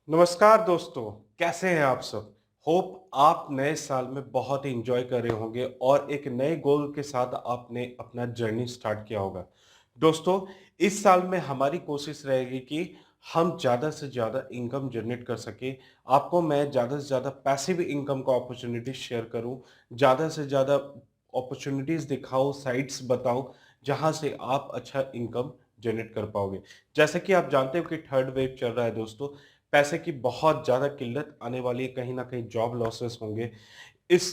नमस्कार दोस्तों, कैसे हैं आप सब? होप आप नए साल में बहुत ही एंजॉय कर रहे होंगे और एक नए गोल के साथ आपने अपना जर्नी स्टार्ट किया होगा। दोस्तों, इस साल में हमारी कोशिश रहेगी कि हम ज़्यादा से ज़्यादा इनकम जनरेट कर सकें। आपको मैं ज़्यादा से ज़्यादा पैसिव इनकम का अपॉर्चुनिटी शेयर करूँ, ज़्यादा से ज़्यादा अपॉर्चुनिटीज़ दिखाऊँ, साइट्स बताऊँ, जहाँ से आप अच्छा इनकम जनरेट कर पाओगे। जैसे कि आप जानते हो कि थर्ड वेव चल रहा है दोस्तों, पैसे की बहुत ज़्यादा किल्लत आने वाली है, कहीं न कहीं जॉब लॉसेस होंगे। इस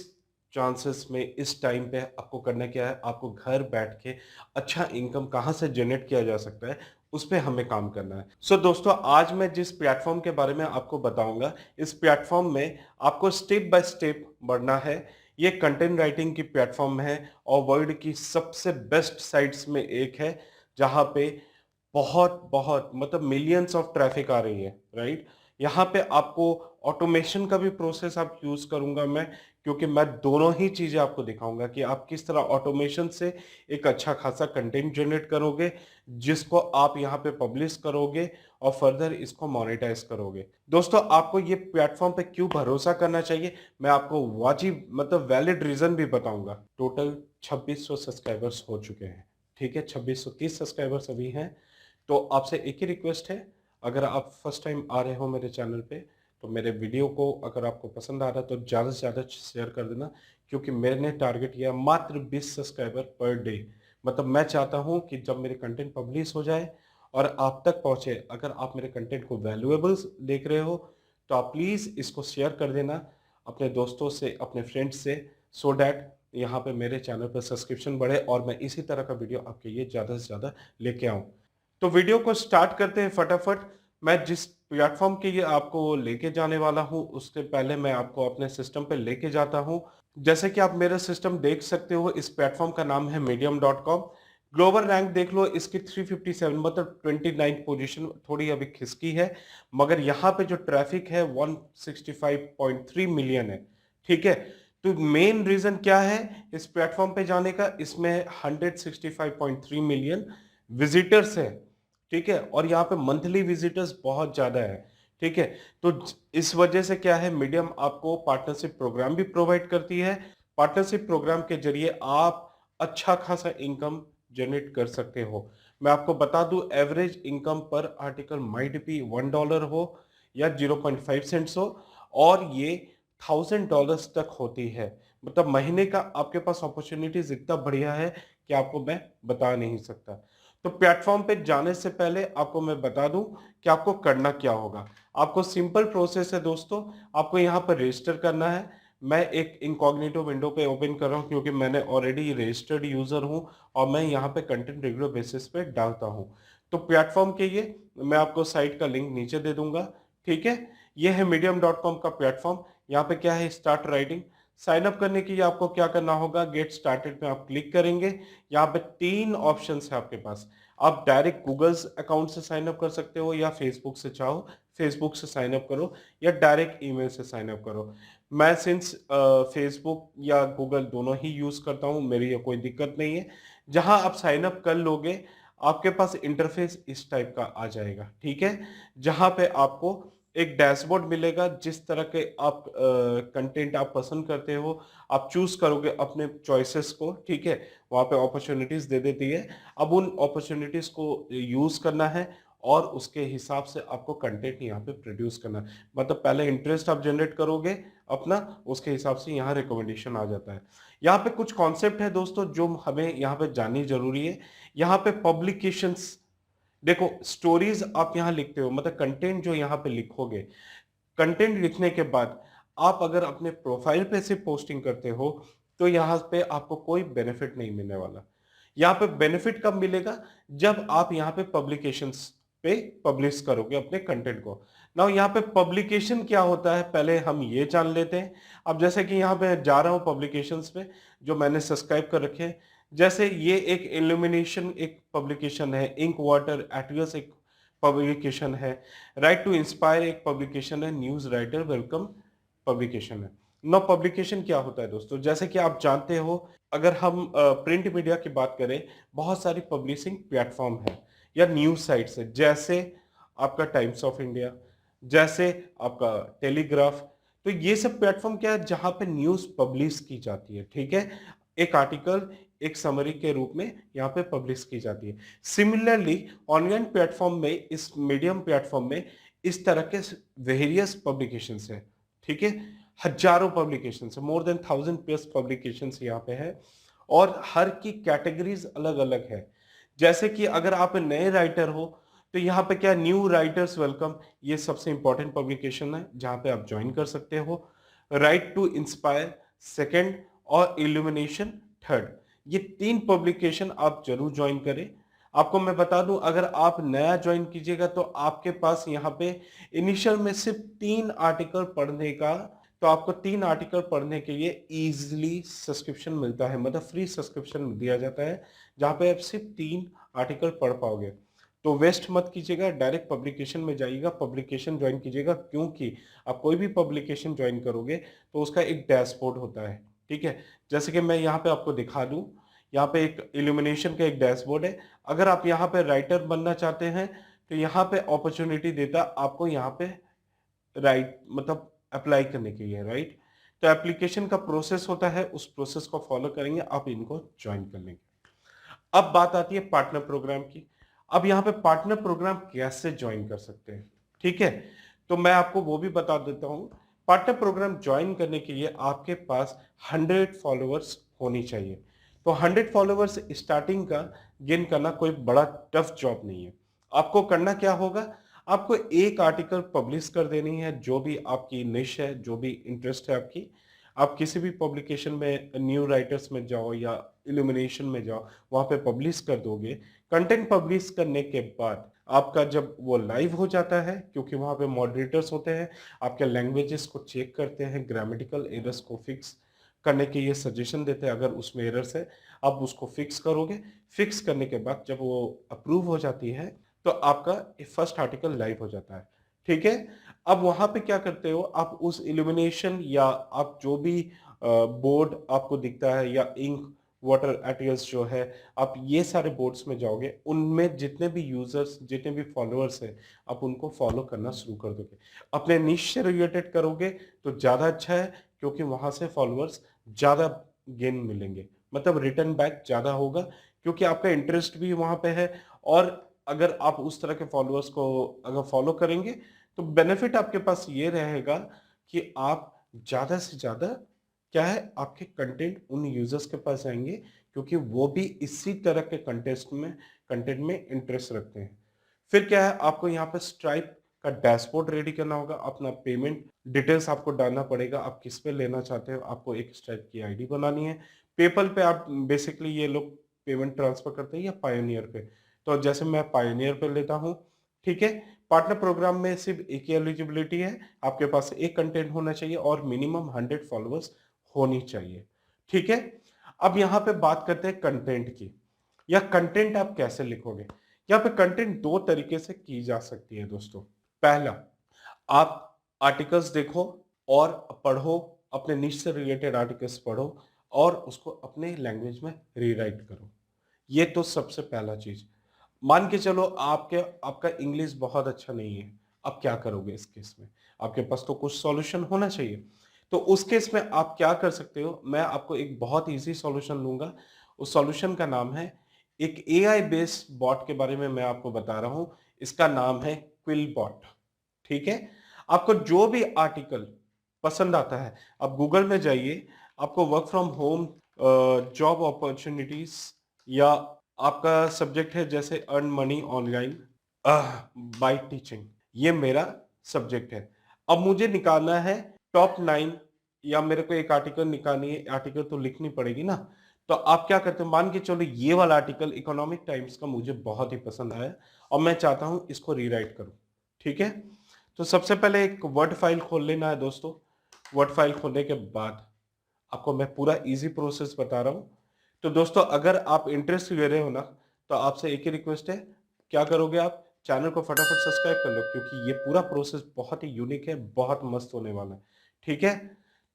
चांसेस में इस टाइम पे आपको करना क्या है, आपको घर बैठ के अच्छा इनकम कहाँ से जनरेट किया जा सकता है, उस पे हमें काम करना है। सो दोस्तों, आज मैं जिस प्लेटफ़ॉर्म के बारे में आपको बताऊँगा, इस प्लेटफ़ॉर्म में आपको स्टेप बाय स्टेप बढ़ना है। ये कंटेंट राइटिंग की प्लेटफ़ॉर्म है और वर्ल्ड की सबसे बेस्ट साइट्स में एक है, जहाँ पे बहुत मतलब मिलियंस ऑफ ट्रैफिक आ रही है, राइट? यहाँ पे आपको ऑटोमेशन का भी प्रोसेस आप यूज़ करूँगा मैं, क्योंकि मैं दोनों ही चीज़ें आपको दिखाऊँगा कि आप किस तरह ऑटोमेशन से एक अच्छा खासा कंटेंट जनरेट करोगे, जिसको आप यहाँ पे पब्लिश करोगे और फर्दर इसको मोनेटाइज़ करोगे। दोस्तों, आपको ये प्लेटफ़ॉर्म पे क्यों भरोसा करना चाहिए, मैं आपको वाजिब मतलब वैलिड रीज़न भी बताऊँगा। टोटल 2600 सब्सक्राइबर्स हो चुके हैं, ठीक है? 2630 सब्सक्राइबर्स अभी हैं। तो आपसे एक ही रिक्वेस्ट है, अगर आप फर्स्ट टाइम आ रहे हो मेरे चैनल पे, तो मेरे वीडियो को अगर आपको पसंद आ रहा है तो ज़्यादा से ज़्यादा शेयर कर देना, क्योंकि मैंने टारगेट किया है मात्र 20 सब्सक्राइबर पर डे। मतलब मैं चाहता हूँ कि जब मेरे कंटेंट पब्लिश हो जाए और आप तक पहुँचे, अगर आप मेरे कंटेंट को वैल्यूएबल्स देख रहे हो, तो आप प्लीज़ इसको शेयर कर देना अपने दोस्तों से, अपने फ्रेंड्स से, सो दैट यहाँ पे मेरे चैनल पर सब्सक्रिप्शन बढ़े और मैं इसी तरह का वीडियो आपके लिए ज़्यादा से ज़्यादा लेके आऊँ। तो वीडियो को स्टार्ट करते हैं फटाफट। मैं जिस प्लेटफ़ॉर्म के लिए आपको लेके जाने वाला हूँ, उससे पहले मैं आपको अपने सिस्टम पे लेके जाता हूँ। जैसे कि आप मेरा सिस्टम देख सकते हो, इस प्लेटफ़ॉर्म का नाम है मीडियम.कॉम। ग्लोबल रैंक देख लो, इसकी 357 मतलब 29th पोज़ीशन, थोड़ी अभी खिसकी है, मगर यहाँ पे जो ट्रैफ़िक है 165.3 मिलियन है, ठीक है? तो मेन रीज़न क्या है इस प्लेटफ़ॉर्म पे जाने का? इसमें 165.3 मिलियन विज़िटर्स हैं। ठीक है? और यहाँ पे मंथली विज़िटर्स बहुत ज़्यादा है, ठीक है? तो इस वजह से क्या है, मीडियम आपको पार्टनरशिप प्रोग्राम भी प्रोवाइड करती है। पार्टनरशिप प्रोग्राम के ज़रिए आप अच्छा खासा इनकम जनरेट कर सकते हो। मैं आपको बता दूँ, एवरेज इनकम पर आर्टिकल माइट बी $1 हो या 0.5 सेंट्स हो, और ये $1000 तक होती है। मतलब महीने का आपके पास अपॉर्च्युनिटीज़ इतना बढ़िया है कि आपको मैं बता नहीं सकता। तो प्लेटफ़ॉर्म पे जाने से पहले आपको मैं बता दूँ कि आपको करना क्या होगा। आपको सिंपल प्रोसेस है दोस्तों, आपको यहाँ पर रजिस्टर करना है। मैं एक इनकॉग्निटो विंडो पे ओपन कर रहा हूँ, क्योंकि मैंने ऑलरेडी रजिस्टर्ड यूज़र हूँ और मैं यहाँ पे कंटेंट रेगुलर बेसिस पे डालता हूँ। तो प्लेटफ़ॉर्म के लिए मैं आपको साइट का लिंक नीचे दे दूँगा, ठीक है? ये है मीडियम.कॉम का प्लेटफ़ॉर्म। यहाँ पे क्या है, स्टार्ट राइटिंग। साइन अप करने के लिए आपको क्या करना होगा, गेट स्टार्टेड पे आप क्लिक करेंगे। यहाँ पे 3 ऑप्शंस है आपके पास। आप डायरेक्ट गूगल्स अकाउंट से साइन अप कर सकते हो, या फेसबुक से चाहो फेसबुक से साइन अप करो, या डायरेक्ट ईमेल से साइन अप करो। मैं सिंस फेसबुक या गूगल दोनों ही यूज़ करता हूँ, मेरी ये कोई दिक्कत नहीं है। जहाँ आप साइन अप कर लोगे, आपके पास इंटरफेस इस टाइप का आ जाएगा, ठीक है? जहाँ पे आपको एक डैशबोर्ड मिलेगा, जिस तरह के आप कंटेंट आप पसंद करते हो, आप चूज़ करोगे अपने चॉइसेस को, ठीक है? वहाँ पे अपॉर्च्युनिटीज़ दे देती है। अब उन अपॉर्च्युनिटीज़ को यूज़ करना है और उसके हिसाब से आपको कंटेंट यहाँ पे प्रोड्यूस करना है। मतलब पहले इंटरेस्ट आप जनरेट करोगे अपना, उसके हिसाब से यहाँ रिकमेंडेशन आ जाता है। यहाँ पे कुछ कॉन्सेप्ट है दोस्तों जो हमें यहाँ पे जाननी ज़रूरी है। यहाँ पे पब्लिकेशंस, देखो स्टोरीज़ आप यहाँ लिखते हो, मतलब कंटेंट जो यहाँ पे लिखोगे, कंटेंट लिखने के बाद आप अगर अपने प्रोफाइल पे से पोस्टिंग करते हो, तो यहाँ पे आपको कोई बेनिफिट नहीं मिलने वाला। यहाँ पे बेनिफिट कब मिलेगा, जब आप यहाँ पे पब्लिकेशंस पे पब्लिश करोगे अपने कंटेंट को। नाउ यहाँ पे पब्लिकेशन क्या होता है, पहले हम ये जान लेते हैं। अब जैसे कि यहाँ पे जा रहा हूँ पब्लिकेशंस पे, जो मैंने सब्सक्राइब कर रखे हैं। जैसे ये एक इल्यूमिनेशन एक पब्लिकेशन है, इंक वाटर एटलस एक पब्लिकेशन है, राइट टू इंस्पायर एक पब्लिकेशन है, न्यूज राइटर वेलकम पब्लिकेशन है। नौ पब्लिकेशन क्या होता है दोस्तों, जैसे कि आप जानते हो, अगर हम प्रिंट मीडिया की बात करें, बहुत सारी पब्लिशिंग प्लेटफॉर्म है या न्यूज साइट्स है, जैसे आपका टाइम्स ऑफ इंडिया, जैसे आपका टेलीग्राफ। तो ये सब प्लेटफॉर्म क्या है जहां पे न्यूज पब्लिश की जाती है, ठीक है। एक आर्टिकल एक समरी के रूप में यहाँ पे पब्लिश की जाती है। सिमिलरली ऑनलाइन प्लेटफॉर्म में, इस मीडियम प्लेटफॉर्म में इस तरह के वेरियस पब्लिकेशंस है, ठीक है। हजारों पब्लिकेशंस है, मोर देन 1000+ पब्लिकेशंस यहाँ पे है, और हर की कैटेगरीज अलग अलग है। जैसे कि अगर आप नए राइटर हो तो यहाँ पे क्या, न्यू राइटर्स वेलकम, ये सबसे इंपॉर्टेंट पब्लिकेशन है जहाँ पे आप ज्वाइन कर सकते हो। राइट टू इंस्पायर सेकंड, और इल्यूमिनेशन थर्ड, ये 3 पब्लिकेशन आप जरूर ज्वाइन करें। आपको मैं बता दूं, अगर आप नया ज्वाइन कीजिएगा तो आपके पास यहाँ पे इनिशियल में सिर्फ 3 आर्टिकल पढ़ने का, तो आपको 3 आर्टिकल पढ़ने के लिए इजीली सब्सक्रिप्शन मिलता है, मतलब फ्री सब्सक्रिप्शन दिया जाता है, जहाँ पे आप सिर्फ 3 आर्टिकल पढ़ पाओगे। तो वेस्ट मत कीजिएगा, डायरेक्ट पब्लिकेशन में जाइएगा, पब्लिकेशन ज्वाइन कीजिएगा, क्योंकि आप कोई भी पब्लिकेशन ज्वाइन करोगे तो उसका एक डैशबोर्ड होता है, ठीक है। जैसे कि मैं यहाँ पे आपको दिखा दूं, यहाँ पे एक इल्यूमिनेशन का एक डैशबोर्ड है। अगर आप यहाँ पे राइटर बनना चाहते हैं तो यहाँ पे अपॉर्चुनिटी देता आपको यहाँ पे राइट, मतलब अप्लाई करने के लिए, राइट। तो एप्लीकेशन का प्रोसेस होता है, उस प्रोसेस को फॉलो करेंगे आप इनको ज्वाइन कर लेंगे। अब बात आती है पार्टनर प्रोग्राम की। अब यहाँ पे पार्टनर प्रोग्राम कैसे ज्वाइन कर सकते हैं, ठीक है। तो मैं आपको वो भी बता देता हूं। पार्टनर प्रोग्राम ज्वाइन करने के लिए आपके पास 100 फॉलोअर्स होनी चाहिए। तो 100 फॉलोअर्स स्टार्टिंग का गेन करना कोई बड़ा टफ जॉब नहीं है। आपको करना क्या होगा, आपको एक आर्टिकल पब्लिश कर देनी है, जो भी आपकी निश है, जो भी इंटरेस्ट है आपकी। आप किसी भी पब्लिकेशन में, न्यू राइटर्स में जाओ या इल्यूमिनेशन में जाओ, वहां पे पब्लिश कर दोगे। कंटेंट पब्लिश करने के बाद आपका जब वो लाइव हो जाता है, क्योंकि वहां पे मॉडरेटर्स होते हैं, आपके लैंग्वेजेस को चेक करते हैं, ग्रामेटिकल एरर्स को फिक्स करने के ये सजेशन देते हैं। अगर उसमें एरर्स है आप उसको फिक्स करोगे। फिक्स करने के बाद जब वो अप्रूव हो जाती है तो आपका फर्स्ट आर्टिकल लाइव हो जाता है, ठीक है। अब वहां पे क्या करते हो, आप उस इल्यूमिनेशन या आप जो भी बोर्ड आपको दिखता है, या इंक वाटर एटियल्स जो है, आप ये सारे बोर्ड्स में जाओगे, उनमें जितने भी यूजर्स, जितने भी फॉलोअर्स हैं, आप उनको फॉलो करना शुरू कर दोगे। अपने निश से रिलेटेड करोगे तो ज़्यादा अच्छा है, क्योंकि वहां से फॉलोअर्स ज़्यादा गेन मिलेंगे, मतलब रिटर्न बैक ज़्यादा होगा, क्योंकि आपका इंटरेस्ट भी वहां पे है। और अगर आप उस तरह के फॉलोअर्स को अगर फॉलो करेंगे तो बेनिफिट आपके पास ये रहेगा कि आप ज़्यादा से ज़्यादा क्या है, आपके कंटेंट उन यूजर्स के पास जाएंगे, क्योंकि वो भी इसी तरह के कंटेंट में इंटरेस्ट रखते हैं। फिर क्या है, आपको यहाँ पे स्ट्राइप का डैशबोर्ड रेडी करना होगा। अपना पेमेंट डिटेल्स आपको डालना पड़ेगा, आप किस पे लेना चाहते हो, आपको एक स्ट्राइप की आईडी बनानी है। पेपल पे आप बेसिकली, ये लोग पेमेंट ट्रांसफर करते हैं, या पायोनियर पे। तो जैसे मैं पायोनियर पे लेता हूँ, ठीक है। पार्टनर प्रोग्राम में सिर्फ एक ही एलिजिबिलिटी है, आपके पास एक कंटेंट होना चाहिए और मिनिमम 100 फॉलोअर्स होनी चाहिए, ठीक है। अब यहाँ पे बात करते हैं कंटेंट की, या कंटेंट आप कैसे लिखोगे। यहाँ पे कंटेंट 2 तरीके से की जा सकती है दोस्तों। पहला, आप आर्टिकल्स देखो और पढ़ो, अपने निश से रिलेटेड आर्टिकल्स पढ़ो और उसको अपने लैंग्वेज में रीराइट करो। ये तो सबसे पहला चीज। मान के चलो आपके आपका इंग्लिश बहुत अच्छा नहीं है, अब क्या करोगे इस केस में, आपके पास तो कुछ सॉल्यूशन होना चाहिए। तो उस केस में आप क्या कर सकते हो, मैं आपको एक बहुत इजी सॉल्यूशन दूंगा। उस सॉल्यूशन का नाम है, एक एआई बेस्ड बॉट के बारे में मैं आपको बता रहा हूं। इसका नाम है क्विल बॉट, ठीक है। आपको जो भी आर्टिकल पसंद आता है, आप गूगल में जाइए, आपको work from home job opportunities, या आपका सब्जेक्ट है जैसे earn money online bye teaching, ये मेरा सब्जेक्ट है। अब मुझे निकालना है टॉप 9, या मेरे को एक आर्टिकल निकालनी है, आर्टिकल तो लिखनी पड़ेगी ना। तो आप क्या करते हो, मान के चलो ये वाला आर्टिकल इकोनॉमिक टाइम्स का मुझे बहुत ही पसंद आया और मैं चाहता हूं इसको रीराइट करूं, ठीक है। तो सबसे पहले एक वर्ड फाइल खोल लेना है दोस्तों। वर्ड फाइल खोलने के बाद आपको मैं पूरा इजी प्रोसेस बता रहा हूं। तो दोस्तों, अगर आप इंटरेस्ट ले रहे हो ना, तो आपसे एक ही रिक्वेस्ट है, क्या करोगे आप, चैनल को फटाफट सब्सक्राइब कर लो, क्योंकि ये पूरा प्रोसेस बहुत ही यूनिक है, बहुत मस्त होने वाला है, ठीक है।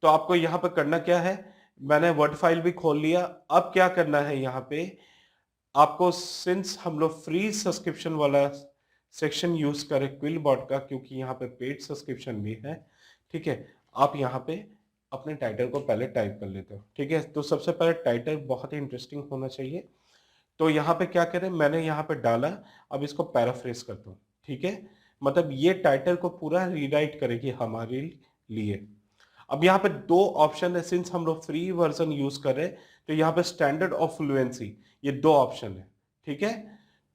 तो आपको यहाँ पे करना क्या है, मैंने वर्ड फाइल भी खोल लिया। अब क्या करना है, यहाँ पे आपको, सिंस हम लोग फ्री सब्सक्रिप्शन वाला सेक्शन यूज करें क्विलबॉट का, क्योंकि यहाँ पे पेड सब्सक्रिप्शन भी है। ठीक है, आप यहाँ पे अपने टाइटल को पहले टाइप कर लेते हो। ठीक है, तो सबसे पहले टाइटल बहुत ही इंटरेस्टिंग होना चाहिए। तो यहाँ पे क्या करें, मैंने यहाँ पे डाला, अब इसको पैराफ्रेज करता हूँ। ठीक है, मतलब ये टाइटल को पूरा रीराइट करेगी हमारे लिए। अब यहाँ पे दो ऑप्शन है, सिंस हम लोग फ्री वर्जन यूज कर रहे हैं, तो यहाँ पे स्टैंडर्ड और फ्लुएंसी, ये दो ऑप्शन है। ठीक है,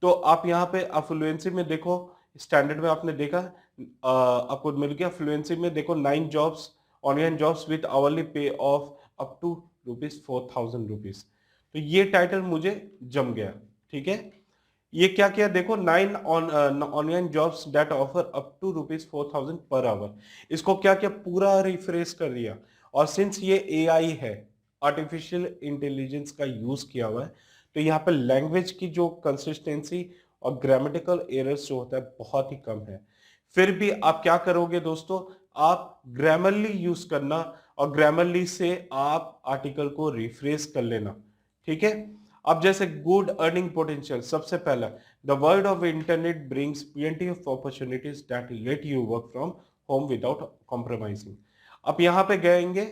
तो आप यहाँ पे फ्लुएंसी में देखो, स्टैंडर्ड में आपने देखा आपको मिल गया, फ्लुएंसी में देखो 9 jobs, online jobs with hourly पे ऑफ अप टू ₹4,000। तो ये टाइटल मुझे जम गया। ठीक है, ये क्या किया देखो, 9 online jobs that offer up to ₹4,000 per our. इसको क्या किया, पूरा रिफ्रेश कर दिया। और सिंस ये एआई है, आर्टिफिशियल इंटेलिजेंस का यूज किया हुआ है, तो यहाँ पे लैंग्वेज की जो कंसिस्टेंसी और ग्रामेटिकल एरर्स जो होता है बहुत ही कम है। फिर भी आप क्या करोगे दोस्तों, आप ग्रामरली यूज करना, और ग्रामरली से आप आर्टिकल को रिफ्रेश कर लेना। ठीक है, अब जैसे गुड अर्निंग पोटेंशियल, सबसे पहला, the world of internet brings plenty of opportunities that let you work from home without compromising. अब यहाँ पे गएंगे,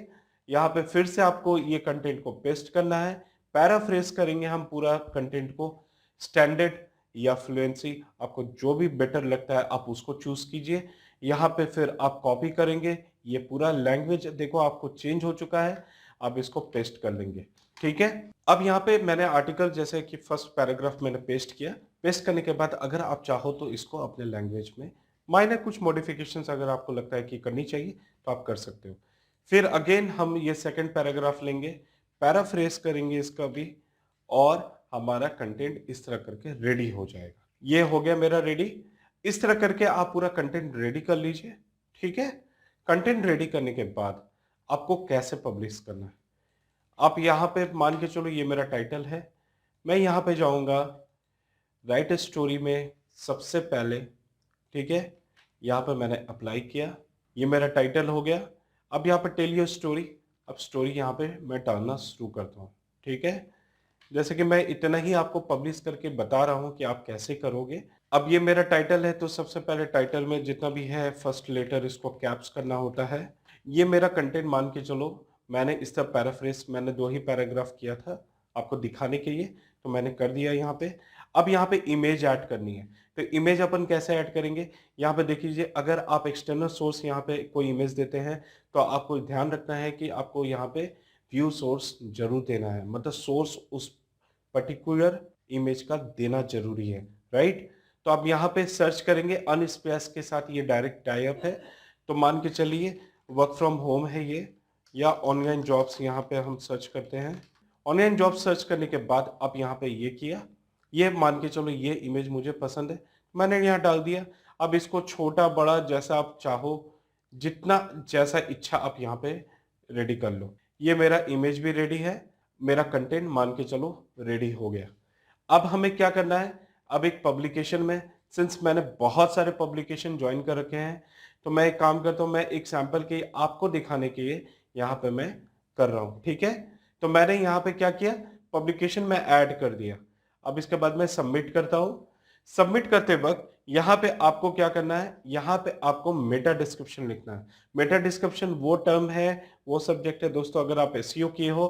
यहाँ पे फिर से आपको ये कंटेंट को पेस्ट करना है, पैराफ्रेज करेंगे हम पूरा कंटेंट को, स्टैंडर्ड या फ्लुएंसी, आपको जो भी बेटर लगता है आप उसको चूज कीजिए। यहाँ पे फिर आप कॉपी करेंगे, ये पूरा लैंग्वेज देखो आपको चेंज हो चुका है, आप इसको पेस्ट कर लेंगे। ठीक है, अब यहाँ पे मैंने आर्टिकल जैसे कि फर्स्ट पैराग्राफ मैंने पेस्ट किया, पेस्ट करने के बाद अगर आप चाहो तो इसको अपने लैंग्वेज में माइनर कुछ मॉडिफिकेशंस अगर आपको लगता है कि करनी चाहिए तो आप कर सकते हो। फिर अगेन हम ये सेकंड पैराग्राफ लेंगे, पैराफ्रेज करेंगे इसका भी, और हमारा कंटेंट इस तरह करके रेडी हो जाएगा। ये हो गया मेरा रेडी। इस तरह करके आप पूरा कंटेंट रेडी कर लीजिए। ठीक है, कंटेंट रेडी करने के बाद आपको कैसे पब्लिश करना है, आप यहाँ पे मान के चलो ये मेरा टाइटल है, मैं यहाँ पे जाऊँगा राइट स्टोरी में सबसे पहले। ठीक है, यहाँ पे मैंने अप्लाई किया, ये मेरा टाइटल हो गया। अब यहाँ पे टेल योर स्टोरी, अब स्टोरी यहाँ पे मैं डालना शुरू करता हूँ। ठीक है, जैसे कि मैं इतना ही आपको पब्लिश करके बता रहा हूँ कि आप कैसे करोगे। अब ये मेरा टाइटल है, तो सबसे पहले टाइटल में जितना भी है फर्स्ट लेटर इसको कैप्स करना होता है। ये मेरा कंटेंट मान के चलो, मैंने इस तरह पैराफ्रेज मैंने 2 ही पैराग्राफ किया था आपको दिखाने के लिए, तो मैंने कर दिया यहाँ पे। अब यहाँ पे इमेज ऐड करनी है, तो इमेज अपन कैसे ऐड करेंगे, यहाँ पे देख लीजिए, अगर आप एक्सटर्नल सोर्स यहाँ पे कोई इमेज देते हैं तो आपको ध्यान रखना है कि आपको यहाँ पे व्यू सोर्स जरूर देना है, मतलब सोर्स उस पर्टिकुलर इमेज का देना जरूरी है। राइट, तो आप यहाँ पे सर्च करेंगे, अनस्पेस के साथ ये डायरेक्ट टाई अप है, तो मान के चलिए वर्क फ्रॉम होम है ये, या ऑनलाइन जॉब्स यहाँ पे हम सर्च करते हैं। ऑनलाइन जॉब सर्च करने के बाद आप यहाँ पे ये किया, ये मान के चलो ये इमेज मुझे पसंद है, मैंने यहाँ डाल दिया। अब इसको छोटा बड़ा जैसा आप चाहो, जितना जैसा इच्छा आप यहाँ पे रेडी कर लो। ये मेरा इमेज भी रेडी है, मेरा कंटेंट मान के चलो रेडी हो गया। अब हमें क्या करना है, अब एक पब्लिकेशन में, सिंस मैंने बहुत सारे पब्लिकेशन ज्वाइन कर रखे हैं, तो मैं एक काम करता हूँ, मैं एक सैंपल के आपको दिखाने के लिए यहाँ पे मैं कर रहा हूँ। ठीक है, तो मैंने यहाँ पे क्या किया, पब्लिकेशन में ऐड कर दिया। अब इसके बाद मैं सबमिट करता हूँ। सबमिट करते वक्त यहाँ पे आपको क्या करना है, यहाँ पे आपको मेटा डिस्क्रिप्शन लिखना है। मेटा डिस्क्रिप्शन वो टर्म है, वो सब्जेक्ट है दोस्तों, अगर आप एसईओ किए हो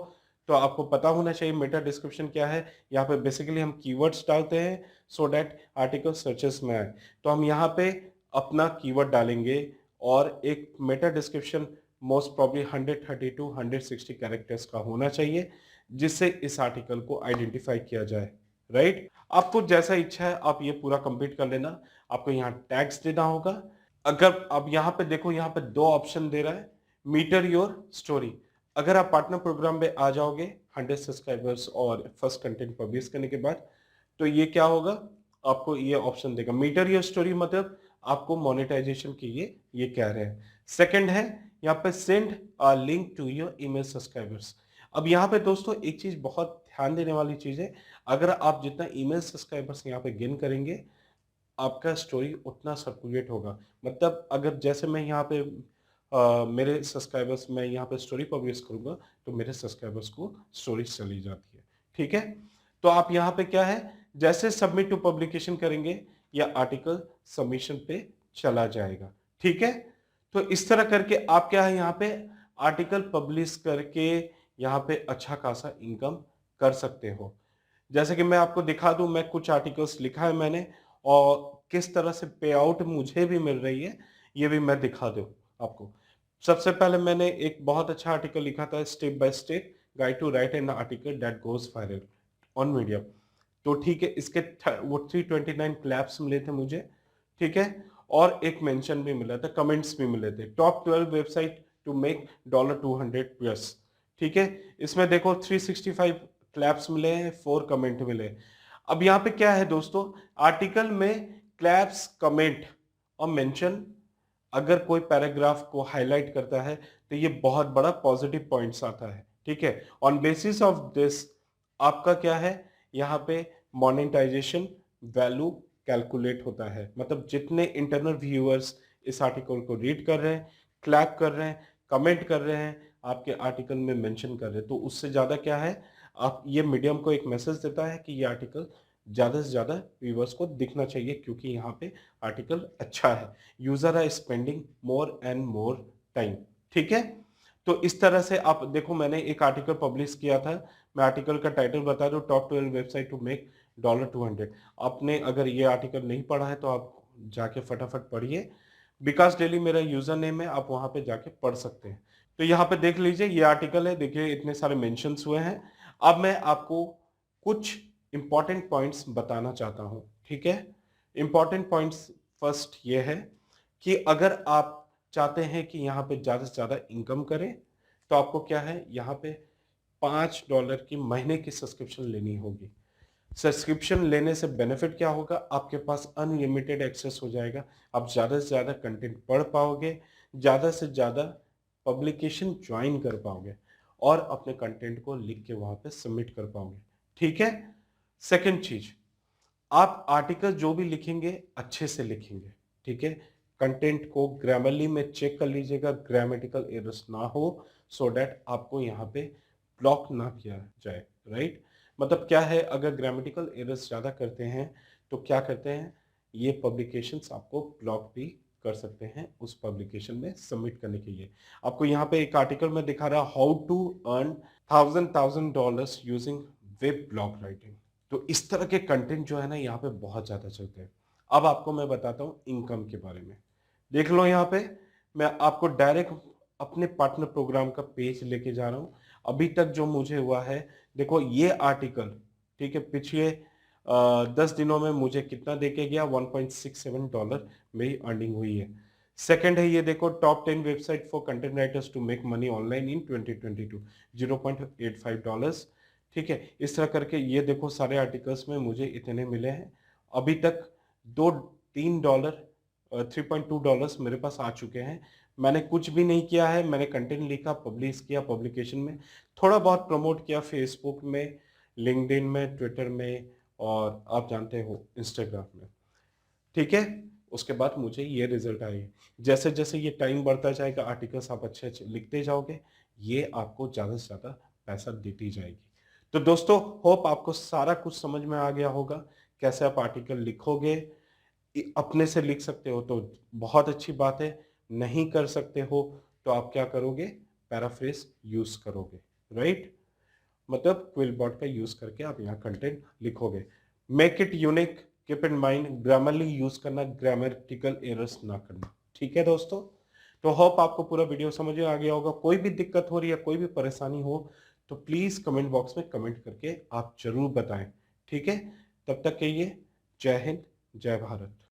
तो आपको पता होना चाहिए मेटा डिस्क्रिप्शन क्या है। यहाँ पे बेसिकली हम कीवर्ड्स डालते हैं सो दैट आर्टिकल सर्चेस में आए, तो हम यहाँ पे अपना कीवर्ड डालेंगे, और एक meta description most probably 130 to 160 characters का होना चाहिए, जिससे इस आर्टिकल को आइडेंटिफाई किया जाए। राइट, आपको जैसा इच्छा है आप ये पूरा कंप्लीट कर लेना। आपको यहाँ टैग्स देना होगा। अगर अब यहाँ पे देखो, यहाँ पे दो ऑप्शन दे रहा है, मीटर योर स्टोरी। अगर आप पार्टनर प्रोग्राम में आ जाओगे 100 सब्सक्राइबर्स और फर्स्ट कंटेंट पब्लिश करने के बाद, तो ये क्या होगा, आपको ये ऑप्शन देगा मीटर योर स्टोरी, मतलब आपको मोनेटाइजेशन के लिए ये कह रहे हैं। सेकंड है यहाँ पे send a link to your email subscribers. अब यहाँ पे दोस्तों एक चीज बहुत ध्यान देने वाली चीज है, अगर आप जितना ईमेल सब्सक्राइबर्स यहाँ पे गेन करेंगे, आपका स्टोरी उतना सर्कुलेट होगा। मतलब अगर जैसे मैं यहाँ पे मेरे सब्सक्राइबर्स, मैं यहाँ पे स्टोरी पब्लिश करूंगा तो मेरे सब्सक्राइबर्स को स्टोरी चली जाती है। ठीक है, तो आप यहाँ पे क्या है, जैसे सबमिट टू पब्लिकेशन करेंगे, या आर्टिकल सबमिशन पे चला जाएगा। ठीक है, तो इस तरह करके आप क्या है यहाँ पे आर्टिकल पब्लिश करके यहाँ पे अच्छा खासा इनकम कर सकते हो। जैसे कि मैं आपको दिखा दूं, मैं कुछ आर्टिकल्स लिखा है मैंने और किस तरह से पे आउट मुझे भी मिल रही है, ये भी मैं दिखा दूं आपको। सबसे पहले मैंने एक बहुत अच्छा आर्टिकल लिखा था, step by step guide to write an article that goes viral on Medium. तो ठीक है, इसके वो 329 क्लैप्स मिले थे मुझे। ठीक है, और एक मेंशन भी मिला था, कमेंट्स भी मिले थे। Top 12 website to make $200 plus. ठीक है, इसमें देखो 365 क्लैप्स मिले हैं, 4 कमेंट मिले हैं। अब यहाँ पे क्या है दोस्तों, आर्टिकल में क्लैप्स, कमेंट और मेंशन अगर कोई पैराग्राफ को हाईलाइट करता है तो ये बहुत बड़ा पॉजिटिव पॉइंट्स आता है। ठीक है, ऑन बेसिस ऑफ दिस आपका क्या है यहाँ पे मोनेटाइजेशन वैल्यू कैलकुलेट होता है। मतलब जितने इंटरनल व्यूअर्स इस आर्टिकल को रीड कर रहे हैं, क्लैप कर रहे हैं, कमेंट कर रहे हैं, आपके आर्टिकल में मेंशन कर रहे हैं, तो उससे ज्यादा क्या है, आप ये मीडियम को एक मैसेज देता है कि ये आर्टिकल ज्यादा से ज्यादा व्यूअर्स को दिखना चाहिए क्योंकि यहाँ पे आर्टिकल अच्छा है। User are spending more and more time. ठीक है, तो इस तरह से आप देखो, मैंने एक आर्टिकल पब्लिश किया था। मैं आर्टिकल का टाइटल बता दूं, टॉप 12 वेबसाइट टू मेक $200। आपने अगर ये आर्टिकल नहीं पढ़ा है तो आप जाके फटाफट पढ़िए। विकास डेली मेरा यूजर नेम है, आप वहां पे जाके पढ़ सकते हैं। तो यहाँ पे देख लीजिए, ये आर्टिकल है, देखिए इतने सारे मेंशंस हुए हैं। अब मैं आपको कुछ इंपॉर्टेंट पॉइंट्स बताना चाहता हूं। ठीक है, इंपॉर्टेंट पॉइंट्स फर्स्ट ये है कि अगर आप चाहते हैं कि यहाँ पे ज्यादा से ज्यादा इनकम करें तो आपको क्या है, यहाँ पे $5 की महीने की सब्सक्रिप्शन लेनी होगी। सब्सक्रिप्शन लेने से बेनिफिट क्या होगा, आपके पास अनलिमिटेड एक्सेस हो जाएगा। आप ज़्यादा से ज़्यादा कंटेंट पढ़ पाओगे, ज़्यादा से ज़्यादा पब्लिकेशन ज्वाइन कर पाओगे और अपने कंटेंट को लिख के वहाँ पे सबमिट कर पाओगे। ठीक है, सेकंड चीज, आप आर्टिकल जो भी लिखेंगे अच्छे से लिखेंगे। ठीक है, कंटेंट को ग्रामरली में चेक कर लीजिएगा, ग्रामेटिकल एरर्स ना हो, सो दैट आपको यहाँ पे ब्लॉक ना किया जाए। राइट, मतलब क्या है, अगर ग्रामेटिकल एरर्स ज़्यादा करते हैं तो क्या करते हैं, ये पब्लिकेशंस आपको ब्लॉक भी कर सकते हैं उस पब्लिकेशन में सबमिट करने के लिए। आपको यहाँ पे एक आर्टिकल में दिखा रहा, how to earn $1000 using web blog writing. तो इस तरह के कंटेंट जो है ना यहाँ पे बहुत ज्यादा चलते हैं। अब आपको मैं बताता हूँ इनकम के बारे में। देख लो यहाँ पे, मैं आपको डायरेक्ट अपने पार्टनर प्रोग्राम का पेज लेके जा रहा हूँ। अभी तक जो मुझे हुआ है, देखो ये आर्टिकल, ठीक है, पिछले 10 दिनों में मुझे कितना देके गया, $1.67 मेरी अर्निंग हुई है। सेकंड है, ये देखो, top 10 website for content writers to make money online in 2022, $0.85। ठीक है, इस तरह करके ये देखो सारे आर्टिकल्स में मुझे इतने मिले हैं। अभी तक $3 $3.2 मेरे पास आ चुके हैं। मैंने कुछ भी नहीं किया है, मैंने कंटेंट लिखा, पब्लिश किया, पब्लिकेशन में थोड़ा बहुत प्रमोट किया, फेसबुक में, लिंक्डइन में, ट्विटर में और आप जानते हो इंस्टाग्राम में। ठीक है, उसके बाद मुझे ये रिजल्ट आए। जैसे जैसे ये टाइम बढ़ता जाएगा, आर्टिकल्स आप अच्छे अच्छे लिखते जाओगे, ये आपको ज़्यादा से ज़्यादा पैसा देती जाएगी। तो दोस्तों, होप आपको सारा कुछ समझ में आ गया होगा, कैसे आप आर्टिकल लिखोगे। अपने से लिख सकते हो तो बहुत अच्छी बात है, नहीं कर सकते हो तो आप क्या करोगे, पैराफ्रेज यूज करोगे। राइट, मतलब क्विलबॉट का यूज करके आप यहाँ कंटेंट लिखोगे। Make it unique, keep in mind, Grammarly use करना, ग्रामेटिकल एरर्स ना करना। ठीक है दोस्तों, तो होप आपको पूरा वीडियो समझ में आ गया होगा। कोई भी दिक्कत हो रही है, कोई भी परेशानी हो तो प्लीज कमेंट बॉक्स में कमेंट करके आप जरूर बताएं। ठीक है, तब तक के लिए जय हिंद, जय भारत।